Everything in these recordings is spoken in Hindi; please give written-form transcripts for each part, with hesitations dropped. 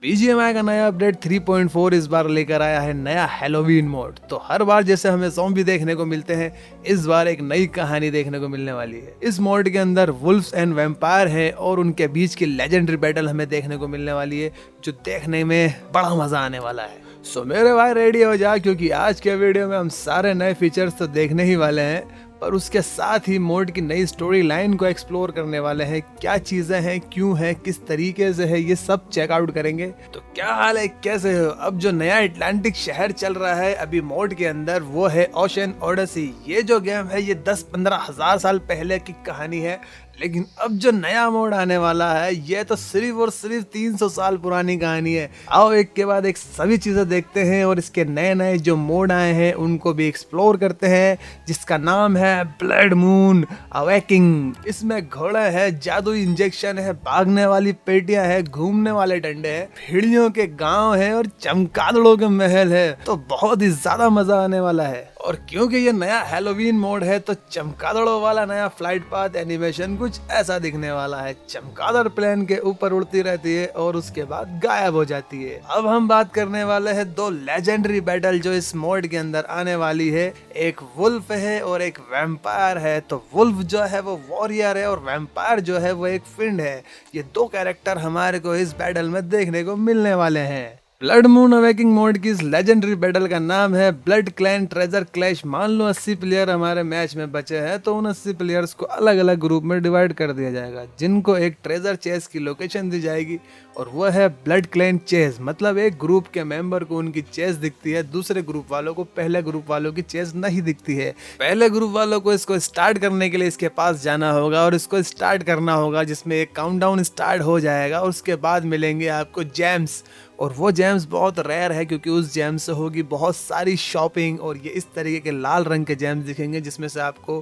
बीजीएमआई का नया अपडेट 3.4 इस बार लेकर आया है नया हैलोवीन मोड। तो हर बार जैसे हमें ज़ॉम्बी देखने को मिलते हैं, इस बार एक नई कहानी देखने को मिलने वाली है। इस मोड के अंदर वुल्फ्स एंड वैम्पायर हैं और उनके बीच की लेजेंडरी बैटल हमें देखने को मिलने वाली है, जो देखने में बड़ा मजा आने वाला है। सो मेरे भाई रेडी हो जा, क्योंकि आज के वीडियो में हम सारे नए फीचर्स तो देखने ही वाले हैं, पर उसके साथ ही मोड की नई स्टोरी लाइन को एक्सप्लोर करने वाले हैं। क्या चीजें हैं, क्यों है, किस तरीके से है, ये सब चेकआउट करेंगे। तो क्या हाल है, कैसे हो? अब जो नया अटलांटिक शहर चल रहा है अभी मोड के अंदर, वो है ओशन ओडेसी। ये जो गेम है ये 10-15 हजार साल पहले की कहानी है, लेकिन अब जो नया मोड आने वाला है ये तो सिर्फ और सिर्फ 300 साल पुरानी कहानी है। आओ एक के बाद एक सभी चीजें देखते हैं और इसके नए नए जो मोड आए हैं उनको भी एक्सप्लोर करते हैं, जिसका नाम है ब्लड मून अवेकिंग। इसमें घोड़े है, जादुई इंजेक्शन है, भागने वाली पेटियां है, घूमने वाले डंडे हैं, भेड़ियों के गांव है और चमगादड़ों के महल है। तो बहुत ही ज्यादा मजा आने वाला है। और क्योंकि ये नया हैलोवीन मोड है तो चमगादड़ों वाला नया फ्लाइट पाथ एनिमेशन कुछ ऐसा दिखने वाला है। चमगादड़ प्लेन के ऊपर उड़ती रहती है और उसके बाद गायब हो जाती है। अब हम बात करने वाले हैं दो लेजेंडरी बैटल जो इस मोड के अंदर आने वाली है। एक वुल्फ है और एक वैम्पायर है। तो वुल्फ जो है वो वॉरियर है और वैम्पायर जो है वो एक फिंड है। ये दो कैरेक्टर हमारे को इस बैटल में देखने को मिलने वाले हैं। ब्लड मून अवेकिंग मोड की इस लेजेंडरी बैटल का नाम है ब्लड क्लैन ट्रेजर क्लैश। मान लो 80 प्लेयर हमारे मैच में बचे हैं, तो उन 80 प्लेयर्स को अलग अलग ग्रुप में डिवाइड कर दिया जाएगा, जिनको एक ट्रेजर चेस की लोकेशन दी जाएगी और वह है ब्लड क्लैन चेस। मतलब एक ग्रुप के मेंबर को उनकी चेस दिखती है, दूसरे ग्रुप वालों को पहले ग्रुप वालों की चेस नहीं दिखती है। पहले ग्रुप वालों को इसको स्टार्ट करने के लिए इसके पास जाना होगा और इसको स्टार्ट करना होगा, जिसमें एक काउंटडाउन स्टार्ट हो जाएगा और उसके बाद मिलेंगे आपको जेम्स। और वो जेम्स बहुत रेयर है, क्योंकि उस जेम्स से होगी बहुत सारी शॉपिंग। और ये इस तरीके के लाल रंग के जेम्स दिखेंगे, जिसमें से आपको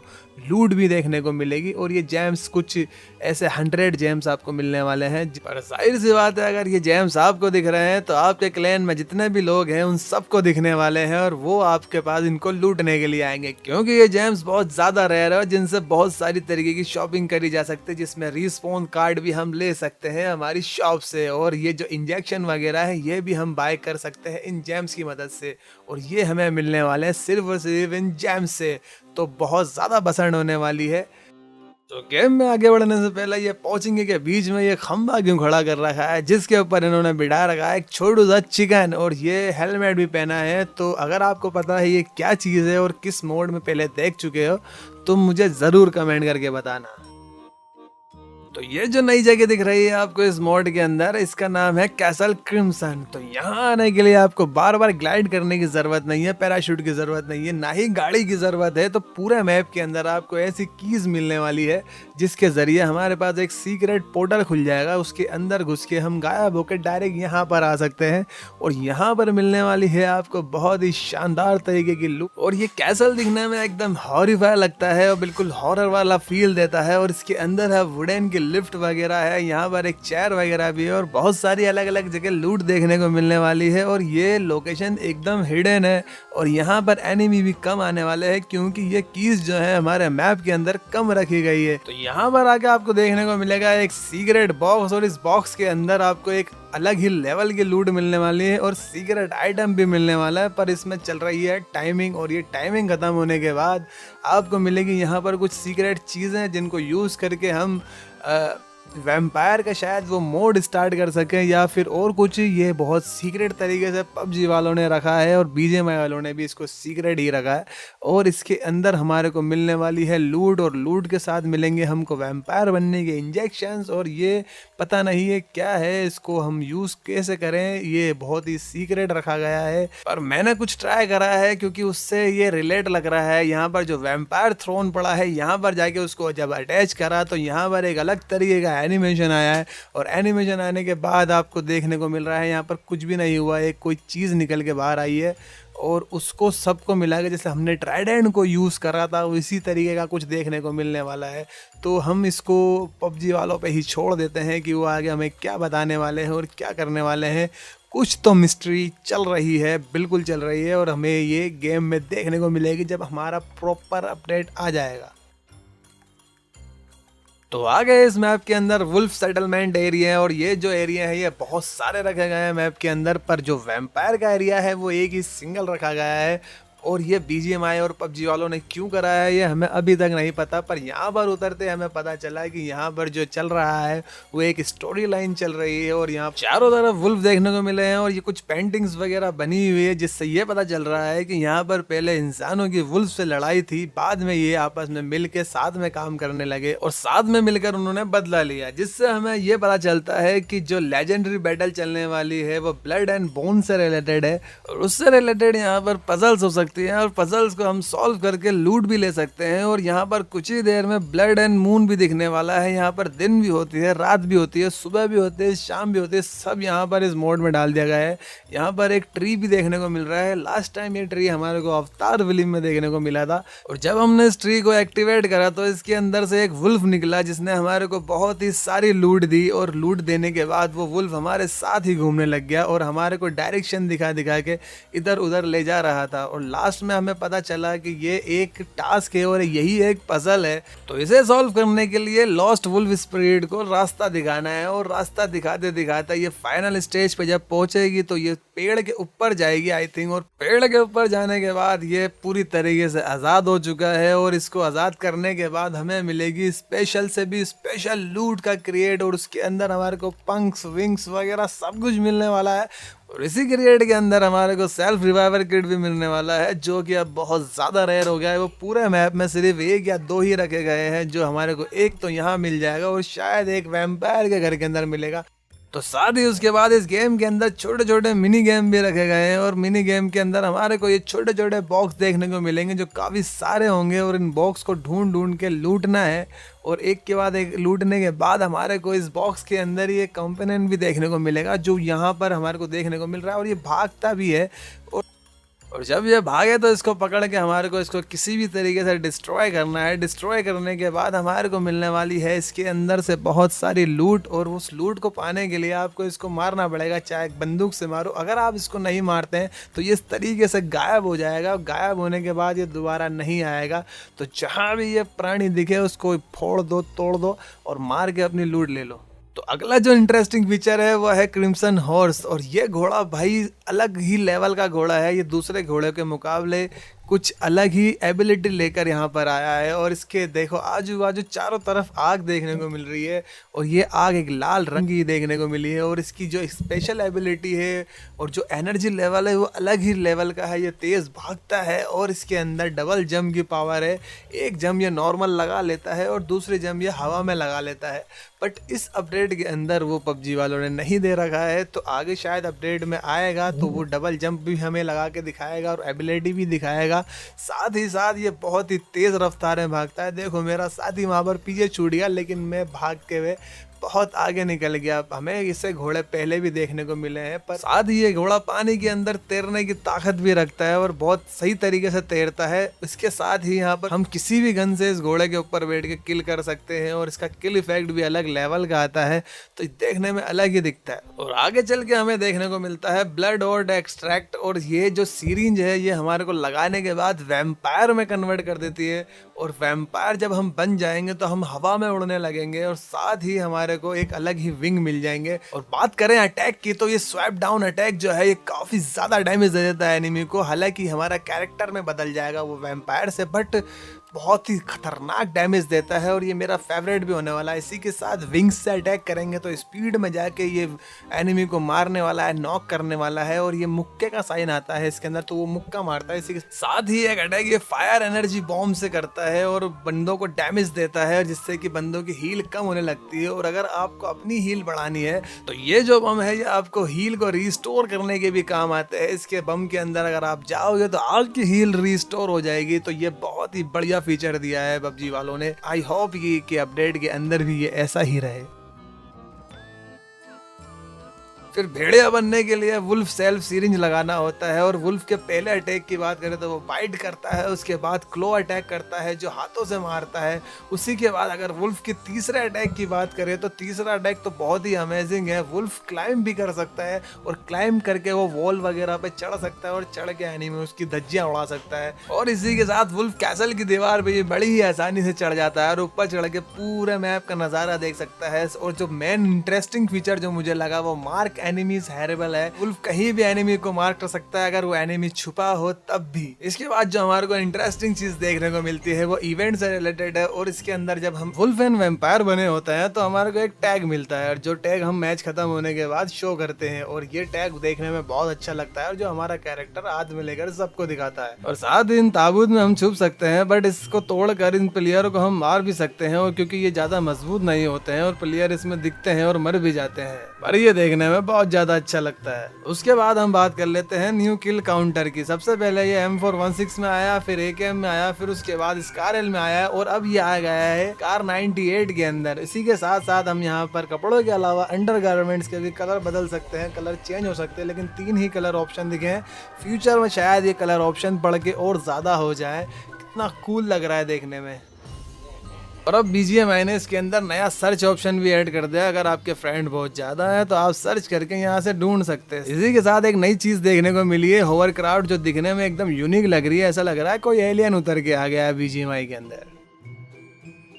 लूट भी देखने को मिलेगी। और ये जेम्स कुछ ऐसे 100 जेम्स आपको मिलने वाले हैं। पर जाहिर सी बात है, अगर ये जेम्स आपको दिख रहे हैं तो आपके क्लैन में जितने भी लोग हैं उन सबको दिखने वाले हैं और वो आपके पास इनको लूटने के लिए आएंगे, क्योंकि ये जेम्स बहुत ज्यादा रेयर है, जिनसे बहुत सारी तरीके की शॉपिंग करी जा सकती है, जिसमें रिस्पॉन कार्ड भी हम ले सकते हैं हमारी शॉप से। और ये जो इंजेक्शन वगैरह है ये भी हम बाय कर सकते हैं इन जेम्स की मदद से, और ये हमें मिलने वाले हैं सिर्फ और सिर्फ इन जेम्स से। तो बहुत ज्यादा पसंद होने वाली है। तो गेम में आगे बढ़ने से पहले ये पहुंचेंगे के बीच में ये खंबा क्यों खड़ा कर रखा है, जिसके ऊपर इन्होंने बिठा रखा है एक छोटू सा चिकन, और ये हेलमेट भी पहना है। तो अगर आपको पता है ये क्या चीज़ है और किस मोड में पहले देख चुके हो तो मुझे ज़रूर कमेंट करके बताना। तो ये जो नई जगह दिख रही है आपको इस मोड के अंदर, इसका नाम है कैसल क्रिम्सन। तो यहाँ आने के लिए आपको बार बार ग्लाइड करने की जरूरत नहीं है, पैराशूट की जरूरत नहीं है, ना ही गाड़ी की जरूरत है। तो पूरे मैप के अंदर आपको ऐसी कीज मिलने वाली है जिसके जरिए हमारे पास एक सीक्रेट पोर्टल खुल जाएगा। उसके अंदर घुस के हम गायब होकर डायरेक्ट यहाँ पर आ सकते हैं। और यहाँ पर मिलने वाली है आपको बहुत ही शानदार तरीके की लुक। और ये कैसल दिखने में एकदम हॉरिफाई लगता है और बिल्कुल हॉरर वाला फील देता है। और इसके अंदर है वुडन की लिफ्ट वगैरह है, यहाँ पर एक चेयर वगैरह भी है और बहुत सारी अलग अलग जगह लूट देखने को मिलने वाली है। और ये लोकेशन एकदम हिडन है और यहाँ पर एनिमी भी कम आने वाले हैं, क्योंकि ये कीज जो है हमारे मैप के अंदर कम रखी गई है। तो यहाँ पर आके आपको देखने को मिलेगा एक सीक्रेट बॉक्स, और इस बॉक्स के अंदर आपको एक अलग ही लेवल की लूट मिलने वाली है और सीक्रेट आइटम भी मिलने वाला है। पर इसमें चल रही है टाइमिंग, और ये टाइमिंग खत्म होने के बाद आपको मिलेगी यहाँ पर कुछ सीक्रेट चीज़ें, जिनको यूज़ करके हम वैम्पायर का शायद वो मोड स्टार्ट कर सकें या फिर और कुछ। ये बहुत सीक्रेट तरीके से पबजी वालों ने रखा है और बीजीएमआई वालों ने भी इसको सीक्रेट ही रखा है। और इसके अंदर हमारे को मिलने वाली है लूट, और लूट के साथ मिलेंगे हमको वैम्पायर बनने के इंजेक्शंस। और ये पता नहीं है क्या है, इसको हम यूज़ कैसे करें, ये बहुत ही सीक्रेट रखा गया है। पर मैंने कुछ ट्राई करा है, क्योंकि उससे ये रिलेट लग रहा है। यहाँ पर जो वैम्पायर थ्रोन पड़ा है, यहाँ पर जाके उसको जब अटैच करा तो यहाँ पर एक अलग तरीके का एनिमेशन आया है। और एनिमेशन आने के बाद आपको देखने को मिल रहा है यहाँ पर कुछ भी नहीं हुआ, एक कोई चीज़ निकल के बाहर आई है और उसको सबको मिला के, जैसे हमने ट्राइडेंट को यूज़ करा था इसी तरीके का कुछ देखने को मिलने वाला है। तो हम इसको पबजी वालों पे ही छोड़ देते हैं कि वो आगे हमें क्या बताने वाले हैं और क्या करने वाले हैं। कुछ तो मिस्ट्री चल रही है, बिल्कुल चल रही है, और हमें ये गेम में देखने को मिलेगी जब हमारा प्रॉपर अपडेट आ जाएगा। तो आ गए इस मैप के अंदर वुल्फ सेटलमेंट एरिया है, और ये जो एरिया है ये बहुत सारे रखे गए हैं मैप के अंदर, पर जो वैम्पायर का एरिया है वो एक ही सिंगल रखा गया है। और ये BGMI और PUBG वालों ने क्यों कराया है ये हमें अभी तक नहीं पता, पर यहाँ पर उतरते हमें पता चला कि यहाँ पर जो चल रहा है वो एक स्टोरी लाइन चल रही है, और यहाँ चारों तरफ वुल्फ देखने को मिले हैं, और ये कुछ पेंटिंग्स वगैरह बनी हुई है जिससे ये पता चल रहा है कि यहाँ पर पहले इंसानों की वुल्फ से लड़ाई थी, बाद में ये आपस में मिल के साथ में काम करने लगे और साथ में मिलकर उन्होंने बदला लिया, जिससे हमें ये पता चलता है कि जो लेजेंडरी बैटल चलने वाली है वो ब्लड एंड बोन से रिलेटेड है, और उससे रिलेटेड यहाँ पर पजल्स हो सकती है, और पजल्स को हम सॉल्व करके लूट भी ले सकते हैं। और यहाँ पर कुछ ही देर में ब्लड एंड मून भी दिखने वाला है। यहाँ पर दिन भी होती है, रात भी होती है, सुबह भी होती है, शाम भी होती है, सब यहाँ पर इस मोड में डाल दिया गया है। यहाँ पर एक ट्री भी देखने को मिल रहा है। लास्ट टाइम ये ट्री हमारे को अवतार फिल्म में देखने को मिला था, और जब हमने इस ट्री को एक्टिवेट करा तो इसके अंदर से एक वुल्फ निकला जिसने हमारे को बहुत ही सारी लूट दी, और लूट देने के बाद वो वुल्फ हमारे साथ ही घूमने लग गया और हमारे को डायरेक्शन दिखा दिखा के इधर उधर ले जा रहा था। और लास्ट में हमें पता चला कि ये एक टास्क है और यही एक पजल है, तो इसे सॉल्व करने के लिए लॉस्ट वुल्फ स्पिरिट को रास्ता दिखाना है, और रास्ता दिखाते दिखाते ये फाइनल स्टेज पे जब पहुंचेगी तो ये पेड़ के ऊपर जाएगी आई थिंक, और पेड़ के ऊपर जाने के बाद ये पूरी तरीके से आज़ाद हो चुका है, और इसको आज़ाद करने के बाद हमें मिलेगी स्पेशल से भी स्पेशल लूट का क्रिएट, और उसके अंदर हमारे को पंक्स विंग्स वगैरह सब कुछ मिलने वाला है। और इसी क्रिएट के अंदर हमारे को सेल्फ रिवाइवर किट भी मिलने वाला है जो कि अब बहुत ज़्यादा रेयर हो गया है। वो पूरे मैप में सिर्फ 1 या 2 ही रखे गए हैं, जो हमारे को एक तो यहाँ मिल जाएगा और शायद एक वैम्पायर के घर के अंदर मिलेगा। तो साथ ही उसके बाद इस गेम के अंदर छोटे छोटे मिनी गेम भी रखे गए हैं, और मिनी गेम के अंदर हमारे को ये छोटे छोटे बॉक्स देखने को मिलेंगे जो काफ़ी सारे होंगे, और इन बॉक्स को ढूंढ ढूंढ के लूटना है, और एक के बाद एक लूटने के बाद हमारे को इस बॉक्स के अंदर ये कंपोनेंट भी देखने को मिलेगा जो यहाँ पर हमारे को देखने को मिल रहा है, और ये भागता भी है। और जब ये भागे तो इसको पकड़ के हमारे को इसको किसी भी तरीके से डिस्ट्रॉय करना है। डिस्ट्रॉय करने के बाद हमारे को मिलने वाली है इसके अंदर से बहुत सारी लूट, और उस लूट को पाने के लिए आपको इसको मारना पड़ेगा, चाहे बंदूक से मारो। अगर आप इसको नहीं मारते हैं तो ये इस तरीके से गायब हो जाएगा, गायब होने के बाद ये दोबारा नहीं आएगा। तो जहाँ भी ये प्राणी दिखे उसको फोड़ दो, तोड़ दो और मार के अपनी लूट ले लो। तो अगला जो इंटरेस्टिंग फीचर है वो है क्रिम्सन हॉर्स, और ये घोड़ा भाई अलग ही लेवल का घोड़ा है। ये दूसरे घोड़े के मुकाबले कुछ अलग ही एबिलिटी लेकर यहाँ पर आया है, और इसके देखो आजू बाजू चारों तरफ आग देखने को मिल रही है, और ये आग एक लाल रंग की देखने को मिली है। और इसकी जो स्पेशल एबिलिटी है और जो एनर्जी लेवल है वो अलग ही लेवल का है। ये तेज़ भागता है, और इसके अंदर डबल जंप की पावर है। एक जंप ये नॉर्मल लगा लेता है और दूसरे जंप ये हवा में लगा लेता है, बट इस अपडेट के अंदर वो PUBG वालों ने नहीं दे रखा है। तो आगे शायद अपडेट में आएगा तो वो डबल जंप भी हमें लगा के दिखाएगा और एबिलिटी भी दिखाएगा। साथ ही साथ ये बहुत ही तेज़ रफ्तार में भागता है। देखो मेरा साथी वहाँ पर पीछे छूट गया, लेकिन मैं भाग के हुए बहुत आगे निकल गया। हमें इससे घोड़े पहले भी देखने को मिले हैं, पर साथ ही ये घोड़ा पानी के अंदर तैरने की ताकत भी रखता है और बहुत सही तरीके से तैरता है। इसके साथ ही यहाँ पर हम किसी भी गन से इस घोड़े के ऊपर बैठ के किल कर सकते हैं, और इसका किल इफेक्ट भी अलग लेवल का आता है, तो देखने में अलग ही दिखता है। और आगे चल के हमें देखने को मिलता है ब्लड और एक्सट्रैक्ट, और ये जो सीरिंज है ये हमारे को लगाने के बाद वैम्पायर में कन्वर्ट कर देती है, और वैम्पायर जब हम बन जाएंगे तो हम हवा में उड़ने लगेंगे, और साथ ही हमारे को एक अलग ही विंग मिल जाएंगे। और बात करें अटैक की तो ये स्वैप डाउन अटैक जो है ये काफी ज्यादा डैमेज दे देता है एनिमी को। हालांकि हमारा कैरेक्टर में बदल जाएगा वो वैम्पायर से, बट बहुत ही खतरनाक डैमेज देता है, और ये मेरा फेवरेट भी होने वाला है। इसी के साथ विंग्स से अटैक करेंगे तो स्पीड में जाके ये एनिमी को मारने वाला है, नॉक करने वाला है, और ये मुक्के का साइन आता है इसके अंदर, तो वो मुक्का मारता है। इसी के साथ ही एक अटैक ये फायर एनर्जी बॉम्ब से करता है और बंदों को डैमेज देता है, जिससे कि बंदों की हील कम होने लगती है। और अगर आपको अपनी हील बढ़ानी है तो ये जो बम है ये आपको हील को रिस्टोर करने के भी काम आते हैं। इसके बम के अंदर अगर आप जाओगे तो आपकी हील रिस्टोर हो जाएगी। तो ये बहुत ही बढ़िया फीचर दिया है PUBG वालों ने। आई होप कि अपडेट के अंदर भी ये ऐसा ही रहे। फिर भेड़िया बनने के लिए वुल्फ सेल्फ सीरिंज लगाना होता है और वुल्फ के पहले अटैक की बात करें तो वो बाइट करता है, उसके बाद क्लो अटैक करता है जो हाथों से मारता है। उसी के बाद अगर वुल्फ के तीसरे अटैक की बात करें तो तीसरा अटैक तो बहुत ही अमेजिंग है। वुल्फ क्लाइंब भी कर सकता है और क्लाइंब करके वो वॉल वगैरह पे चढ़ सकता है और चढ़ के एनिमी उसकी धज्जियां उड़ा सकता है। और इसी के साथ वुल्फ कैसल की दीवार पे ये बड़ी ही आसानी से चढ़ जाता है और ऊपर चढ़ के पूरे मैप का नजारा देख सकता है। और जो मेन इंटरेस्टिंग फीचर जो मुझे लगा वो मार्क एनिमीज हैरेबल है। वुल्फ कहीं भी एनिमी को मार्क कर सकता है अगर वो एनिमी छुपा हो तब भी। इसके बाद जो हमारे को इंटरेस्टिंग चीज देखने को मिलती है वो इवेंट से रिलेटेड है और इसके अंदर जब हम वुल्फ एंड वैम्पायर बने होते हैं तो हमारे को एक टैग मिलता है और जो टैग हम मैच खत्म होने के बाद शो करते हैं और ये टैग देखने में बहुत अच्छा लगता है और जो हमारा कैरेक्टर हाथ में लेकर सबको दिखाता है। और साथ ही इन ताबूत में हम छुप सकते हैं बट इसको तोड़कर इन प्लेयरों को हम मार भी सकते हैं और क्योंकि ये ज्यादा मजबूत नहीं होते हैं और प्लेयर इसमें दिखते हैं और मर भी जाते हैं, पर ये देखने में बहुत ज्यादा अच्छा लगता है। उसके बाद हम बात कर लेते हैं न्यू किल काउंटर की। सबसे पहले ये M416 में आया, फिर AKM में आया, फिर उसके बाद स्कारएल में आया और अब ये आ गया है कार 98 के अंदर। इसी के साथ साथ हम यहाँ पर कपड़ों के अलावा अंडरगारमेंट्स के भी कलर बदल सकते हैं, कलर चेंज हो सकते हैं, लेकिन 3 ही कलर ऑप्शन दिखे हैं। फ्यूचर में शायद ये कलर ऑप्शन बढ़ के और ज्यादा हो जाए। कितना कूल लग रहा है देखने में। और अब BGMI ने इसके अंदर नया सर्च ऑप्शन भी ऐड कर दिया। अगर आपके फ्रेंड बहुत ज्यादा है तो आप सर्च करके यहाँ से ढूंढ सकते हैं। इसी के साथ एक नई चीज देखने को मिली है, होवरक्राफ्ट, जो दिखने में एकदम यूनिक लग रही है। ऐसा लग रहा है कोई एलियन उतर के आ गया है BGMI के अंदर।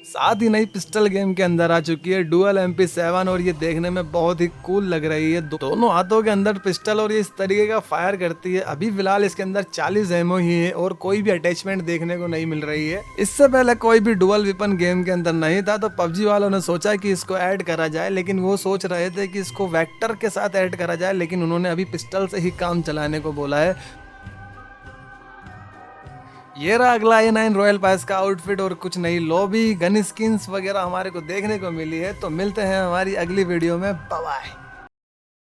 साथ ही नई पिस्टल गेम के अंदर आ चुकी है डुअल MP7 और ये देखने में बहुत ही कूल लग रही है। दोनों हाथों के अंदर पिस्टल और ये इस तरीके का फायर करती है। अभी फिलहाल इसके अंदर 40 एमओ ही है और कोई भी अटैचमेंट देखने को नहीं मिल रही है। इससे पहले कोई भी डुअल वेपन गेम के अंदर नहीं था तो PUBG वालों ने सोचा कि इसको ऐड करा जाए, लेकिन वो सोच रहे थे कि इसको वेक्टर के साथ ऐड करा जाए, लेकिन उन्होंने अभी पिस्टल से ही काम चलाने को बोला है। ये रहा अगला A9 रॉयल पास का आउटफिट और कुछ नई लॉबी, गन स्किन्स वगैरह हमारे को देखने को मिली है। तो मिलते हैं हमारी अगली वीडियो में। Bye bye.